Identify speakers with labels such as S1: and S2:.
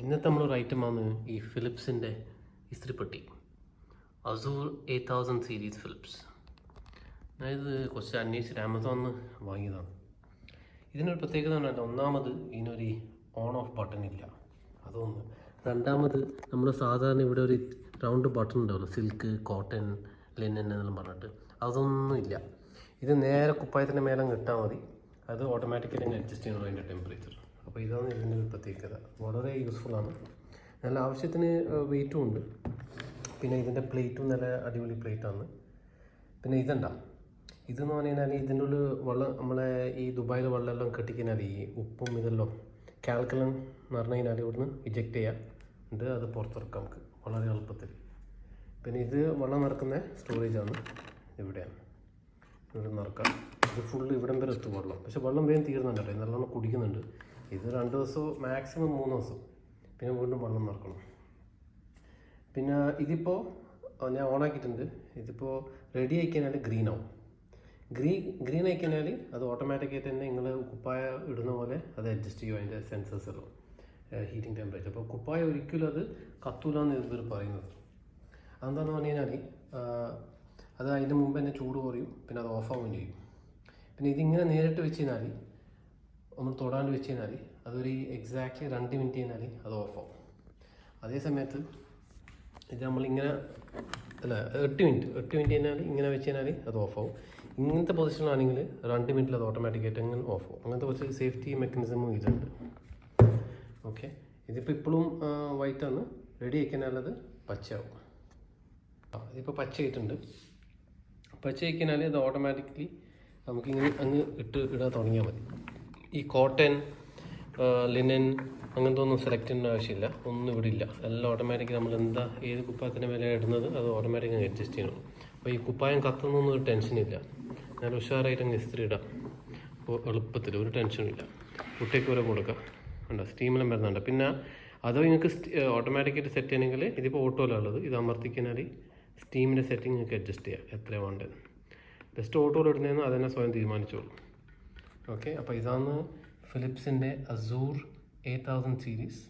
S1: ഇന്നത്തെ നമ്മളൊരു ഐറ്റമാണ് ഈ ഫിലിപ്സിൻ്റെ ഇസ്തിരിപ്പെട്ടി. Azur 8000 series Philips. അതായത് കുറച്ച് അന്വേഷിച്ചിട്ട് ആമസോണിൽ നിന്ന് വാങ്ങിയതാണ്. ഇതിനൊരു പ്രത്യേകത എന്ന് പറഞ്ഞാൽ, ഒന്നാമത് ഇതിനൊരു ഓൺ ഓഫ് ബട്ടൺ ഇല്ല, അതൊന്ന്. രണ്ടാമത് നമ്മൾ സാധാരണ ഇവിടെ ഒരു റൗണ്ട് ബട്ടൺ ഉണ്ടാവുമല്ലോ, സിൽക്ക്, കോട്ടൺ, ലിനൻ എന്നെല്ലാം പറഞ്ഞിട്ട്, അതൊന്നും ഇല്ല. ഇത് നേരെ കുപ്പായത്തിൻ്റെ മേലെ ഇട്ടാൽ മതി, അത് ഓട്ടോമാറ്റിക്കലി അഡ്ജസ്റ്റ് ചെയ്യണം അതിൻ്റെ ടെമ്പറേച്ചർ. അപ്പോൾ ഇതാണ് ഇതിൻ്റെ ഒരു പ്രത്യേകത. വളരെ യൂസ്ഫുള്ളാണ്. നല്ല ആവശ്യത്തിന് വെയിറ്റും ഉണ്ട്. പിന്നെ ഇതിൻ്റെ പ്ലേറ്റും നല്ല അടിപൊളി പ്ലേറ്റാണ്. പിന്നെ ഇതെന്ന് പറഞ്ഞു കഴിഞ്ഞാൽ ഇതിൻ്റെ ഉള്ളിൽ വെള്ളം, നമ്മളെ ഈ ദുബായിൽ വെള്ളമെല്ലാം കെട്ടിക്കഴിഞ്ഞാൽ ഈ ഉപ്പും ഇതെല്ലാം കാൽക്കുലം എന്ന് പറഞ്ഞു കഴിഞ്ഞാൽ ഇവിടുന്ന് ഇജക്റ്റ് ചെയ്യാം, ഉണ്ട് അത് പുറത്തിറക്കാം നമുക്ക് വളരെ എളുപ്പത്തിൽ. പിന്നെ ഇത് വെള്ളം നിറക്കുന്ന സ്റ്റോറേജാണ്, ഇവിടെയാണ്. ഇവിടെ നിറക്കാം. ഇത് ഫുള്ള് ഇവിടം വരെ എത്തും വെള്ളം. പക്ഷെ വെള്ളം വേഗം തീർന്നുണ്ടല്ലോ, നല്ലോണം കുടിക്കുന്നുണ്ട്. ഇത് 2 ദിവസമോ മാക്സിമം 3 ദിവസം, പിന്നെ വീണ്ടും വെള്ളം നിറക്കണം. പിന്നെ ഇതിപ്പോൾ ഞാൻ ഓണാക്കിയിട്ടുണ്ട്. ഇതിപ്പോൾ റെഡി ആയിക്കഴിഞ്ഞാൽ ഗ്രീൻ ആവും. ഗ്രീൻ ആയിക്കഴിഞ്ഞാൽ അത് ഓട്ടോമാറ്റിക്കായിട്ട് തന്നെ നിങ്ങൾ കുപ്പായ ഇടുന്ന പോലെ അത് അഡ്ജസ്റ്റ് ചെയ്യും, അതിൻ്റെ സെൻസേഴ്സ് എല്ലാം, ഹീറ്റിംഗ് ടെമ്പറേച്ചർ. അപ്പോൾ കുപ്പായ ഒരിക്കലും അത് കത്തൂലെന്ന് ഇവർ പറയുന്നത്. അതെന്താണെന്ന് പറഞ്ഞു കഴിഞ്ഞാൽ അത് അതിൻ്റെ മുമ്പ് തന്നെ ചൂട് കുറയും, പിന്നെ അത് ഓഫാവുകയും ചെയ്യും. പിന്നെ ഇതിങ്ങനെ നേരിട്ട് വെച്ച് കഴിഞ്ഞാൽ, നമ്മൾ തൊടാണ്ട് വെച്ച് കഴിഞ്ഞാൽ അതൊരു എക്സാക്ട്ലി 2 മിനിറ്റ് കഴിഞ്ഞാൽ അത് ഓഫാവും. അതേ സമയത്ത് ഇത് നമ്മളിങ്ങനെ 8 മിനിറ്റ് കഴിഞ്ഞാൽ ഇങ്ങനെ വെച്ച് കഴിഞ്ഞാൽ അത് ഓഫാവും. ഇങ്ങനത്തെ പൊസിഷനാണെങ്കിൽ 2 മിനിറ്റിൽ അത് ഓട്ടോമാറ്റിക്കായിട്ട് അങ്ങനെ ഓഫാവും. അങ്ങനത്തെ കുറച്ച് സേഫ്റ്റി മെക്കാനിസമും ഇതിലുണ്ട്. ഓക്കെ, ഇതിപ്പോൾ ഇപ്പോഴും വൈറ്റാണ്. റെഡി ആയിക്കഴിഞ്ഞാൽ അത് പച്ചയാവും. ഇതിപ്പോൾ പച്ചയായിട്ടുണ്ട്. പച്ച ആയിക്കഴിഞ്ഞാൽ അത് ഓട്ടോമാറ്റിക്കലി നമുക്കിങ്ങനെ ഇടാൻ തുടങ്ങിയാൽ മതി. ഈ കോട്ടൺ, ലിനൻ അങ്ങനത്തെ ഒന്നും സെലക്ട് ചെയ്യേണ്ട ആവശ്യമില്ല, ഒന്നും ഇവിടെ ഇല്ല. എല്ലാം ഓട്ടോമാറ്റിക്കലി നമ്മൾ ഏത് കുപ്പായത്തിൻ്റെ മേലെ ഇടുന്നത് അത് ഓട്ടോമാറ്റിക്കായി അഡ്ജസ്റ്റ് ചെയ്യണം. അപ്പോൾ ഈ കുപ്പായം കത്തുന്നൊന്നും ഒരു ടെൻഷനില്ല. ഞാൻ ഉഷാറായിട്ട് അങ്ങ് ഇസ്തിരി ഇടാം. അപ്പോൾ എളുപ്പത്തിൽ ഒരു ടെൻഷനില്ല. കുട്ടിക്ക് വരെ കൊടുക്കാം. ഉണ്ട്, സ്റ്റീമെല്ലാം വരുന്നുണ്ട്. പിന്നെ അത് നിങ്ങൾക്ക് ഓട്ടോമാറ്റിക്കായിട്ട് സെറ്റ് ചെയ്യണമെങ്കിൽ ഇതിപ്പോൾ ഓട്ടോയിലുള്ളത്, ഇത് അമർത്തിക്കഴിഞ്ഞാൽ സ്റ്റീമിൻ്റെ സെറ്റിംഗ് നിങ്ങൾക്ക് അഡ്ജസ്റ്റ് ചെയ്യാം, എത്രയാണ് വേണ്ടത്. ബെസ്റ്റ് ഓട്ടോയിൽ ഇടുന്നതെന്ന് അതന്നെ സ്വയം തീരുമാനിച്ചോളൂ. ഓക്കെ, അപ്പോൾ ഇതാണ് ഫിലിപ്സിൻ്റെ അസൂർ 8000 സീരീസ്.